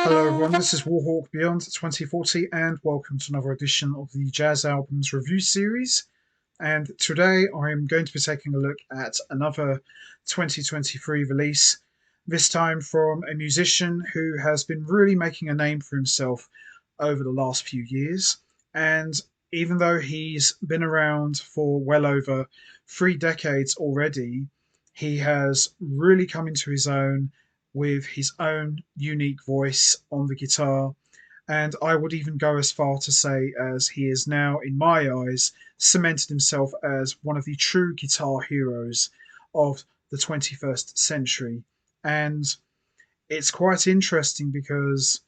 Hello everyone, this is Warhawk Beyond 2040 and welcome to another edition of the Jazz Albums Review Series. And today I'm going to be taking a look at another 2023 release, this time from a musician who has been really making a name for himself over the last few years. And even though he's been around for well over 3 decades already, he has really come into his own with his own unique voice on the guitar. And I would even go as far to say as he is now, in my eyes, cemented himself as one of the true guitar heroes of the 21st century. And it's quite interesting because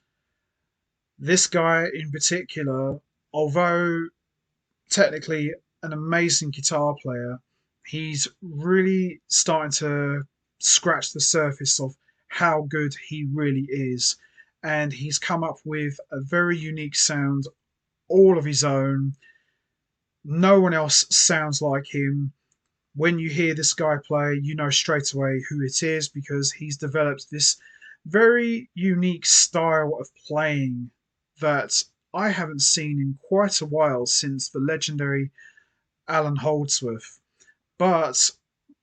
this guy in particular, although technically an amazing guitar player, he's really starting to scratch the surface of how good he really is. And he's come up with a very unique sound, all of his own. No one else sounds like him. When you hear this guy play, you know straight away who it is because he's developed this very unique style of playing that I haven't seen in quite a while since the legendary Allan Holdsworth. But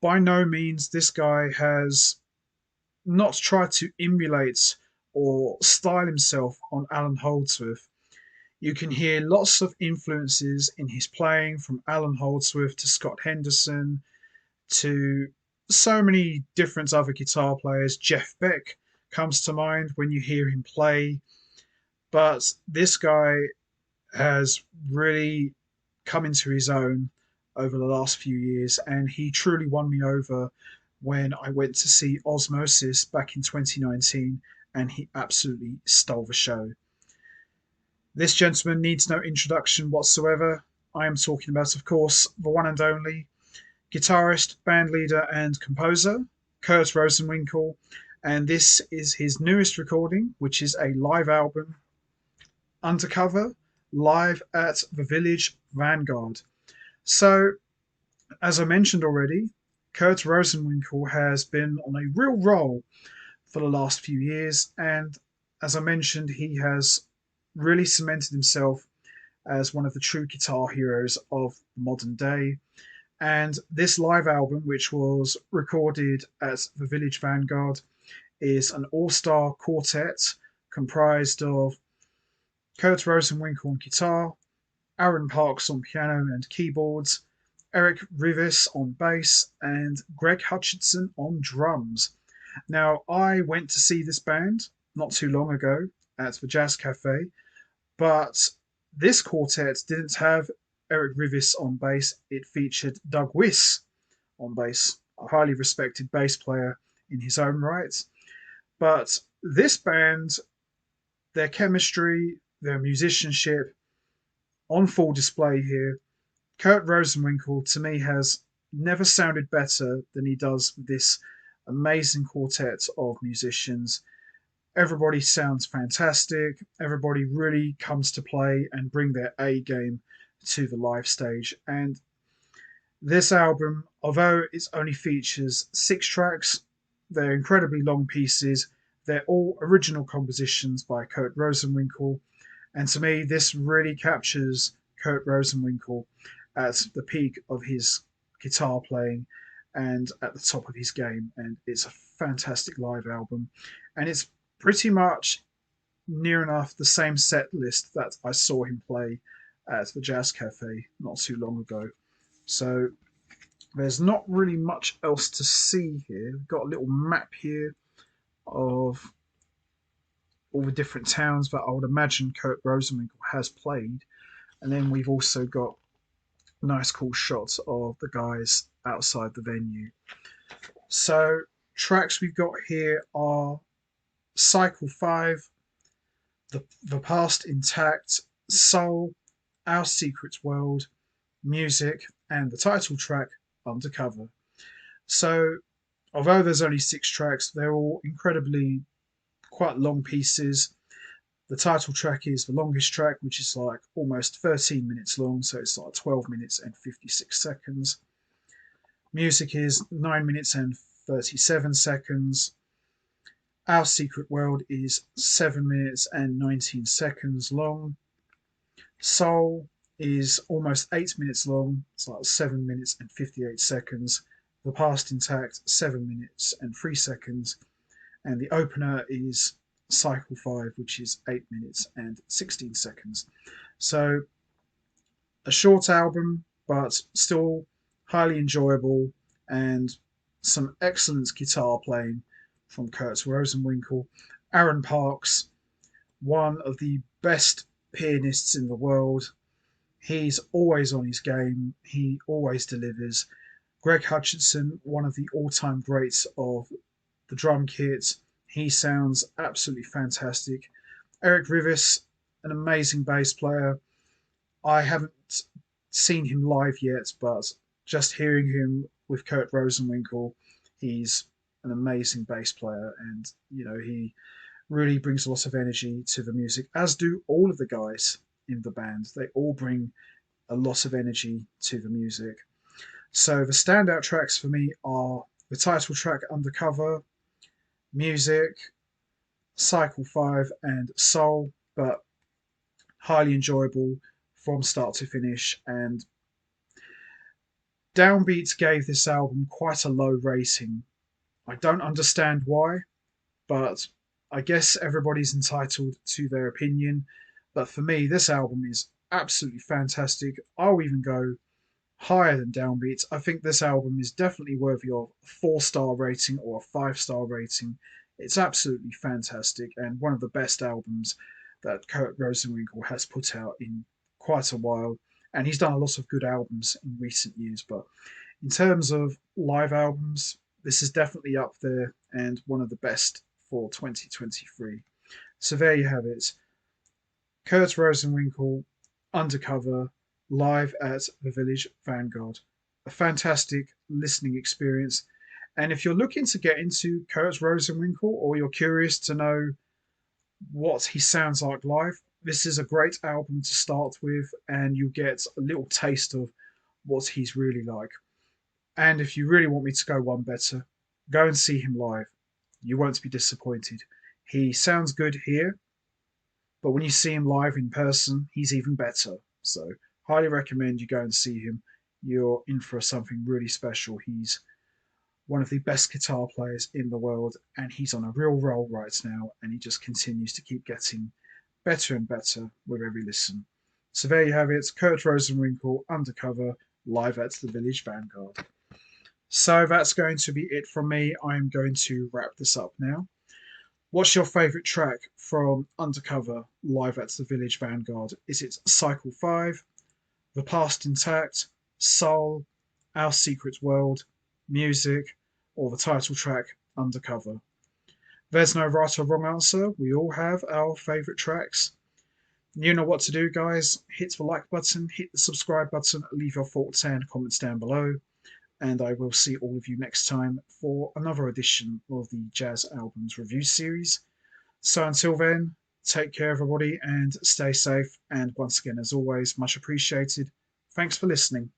by no means this guy has not tried to emulate or style himself on Allan Holdsworth. You can hear lots of influences in his playing from Allan Holdsworth to Scott Henderson to so many different other guitar players. Jeff Beck comes to mind when you hear him play. But this guy has really come into his own over the last few years, and he truly won me over when I went to see Osmosis back in 2019, and he absolutely stole the show. This gentleman needs no introduction whatsoever. I am talking about, of course, the one and only guitarist, bandleader, and composer, Kurt Rosenwinkel, and this is his newest recording, which is a live album, Undercover, live at the Village Vanguard. So, as I mentioned already, Kurt Rosenwinkel has been on a real roll for the last few years, and as I mentioned, he has really cemented himself as one of the true guitar heroes of the modern day. And this live album, which was recorded at the Village Vanguard, is an all-star quartet comprised of Kurt Rosenwinkel on guitar, Aaron Parks on piano and keyboards, Eric Rivis on bass, and Greg Hutchinson on drums. Now, I went to see this band not too long ago at the Jazz Cafe, but this quartet didn't have Eric Rivis on bass. It featured Doug Wiss on bass, a highly respected bass player in his own right. But this band, their chemistry, their musicianship, on full display here. Kurt Rosenwinkel, to me, has never sounded better than he does with this amazing quartet of musicians. Everybody sounds fantastic. Everybody really comes to play and bring their A game to the live stage. And this album, although it only features 6 tracks, they're incredibly long pieces. They're all original compositions by Kurt Rosenwinkel. And to me, this really captures Kurt Rosenwinkel at the peak of his guitar playing and at the top of his game. And it's a fantastic live album. And it's pretty much near enough the same set list that I saw him play at the Jazz Cafe not too long ago. So there's not really much else to see here. We've got a little map here of all the different towns that I would imagine Kurt Rosenwinkel has played. And then we've also got nice cool shots of the guys outside the venue. So tracks we've got here are Cycle 5, The Past Intact, Soul, Our Secret World, Music, and the title track, Undercover. So although there's only 6 tracks, they're all incredibly quite long pieces. The title track is the longest track, which is like almost 13 minutes long, so it's like 12 minutes and 56 seconds. Music is 9 minutes and 37 seconds. Our Secret World is 7 minutes and 19 seconds long. Soul is almost 8 minutes long. It's like 7 minutes and 58 seconds. The Past Intact, 7 minutes and 3 seconds. And the opener is Cycle 5, which is 8 minutes and 16 seconds. So a short album, but still highly enjoyable, and some excellent guitar playing from Kurt Rosenwinkel. Aaron Parks, one of the best pianists in the world. He's always on his game. He always delivers. Greg Hutchinson, one of the all-time greats of the drum kit. He sounds absolutely fantastic. Eric Rivas, an amazing bass player. I haven't seen him live yet, but just hearing him with Kurt Rosenwinkel, he's an amazing bass player, and he really brings a lot of energy to the music, as do all of the guys in the band. They all bring a lot of energy to the music. So the standout tracks for me are the title track Undercover, Music, Cycle 5, and Soul, but highly enjoyable from start to finish. And Downbeat gave this album quite a low rating. I don't understand why, but I guess everybody's entitled to their opinion. But for me, this album is absolutely fantastic. I'll even go higher than Downbeat. I think this album is definitely worthy of a 4-star rating or a 5-star rating. It's absolutely fantastic and one of the best albums that Kurt Rosenwinkel has put out in quite a while. And he's done a lot of good albums in recent years. But in terms of live albums, this is definitely up there and one of the best for 2023. So there you have it. Kurt Rosenwinkel, Undercover, live at the Village Vanguard. A fantastic listening experience. And if you're looking to get into Kurt Rosenwinkel, or you're curious to know what he sounds like live, this is a great album to start with, and you get a little taste of what he's really like. And if you really want me to go one better, go and see him live. You won't be disappointed. He sounds good here, but when you see him live in person, he's even better. So, highly recommend you go and see him. You're in for something really special. He's one of the best guitar players in the world, and he's on a real roll right now, and he just continues to keep getting better and better with every listen. So there you have it, Kurt Rosenwinkel, Undercover, live at the Village Vanguard. So that's going to be it from me. I'm going to wrap this up now. What's your favourite track from Undercover, live at the Village Vanguard? Is it Cycle 5, The Past Intact, Soul, Our Secret World, Music, or the title track Undercover? There's no right or wrong answer. We all have our favourite tracks. You know what to do, guys. Hit the like button, hit the subscribe button, leave your thoughts and comments down below. And I will see all of you next time for another edition of the Jazz Albums Review Series. So until then, take care, everybody, and stay safe. And once again, as always, much appreciated. Thanks for listening.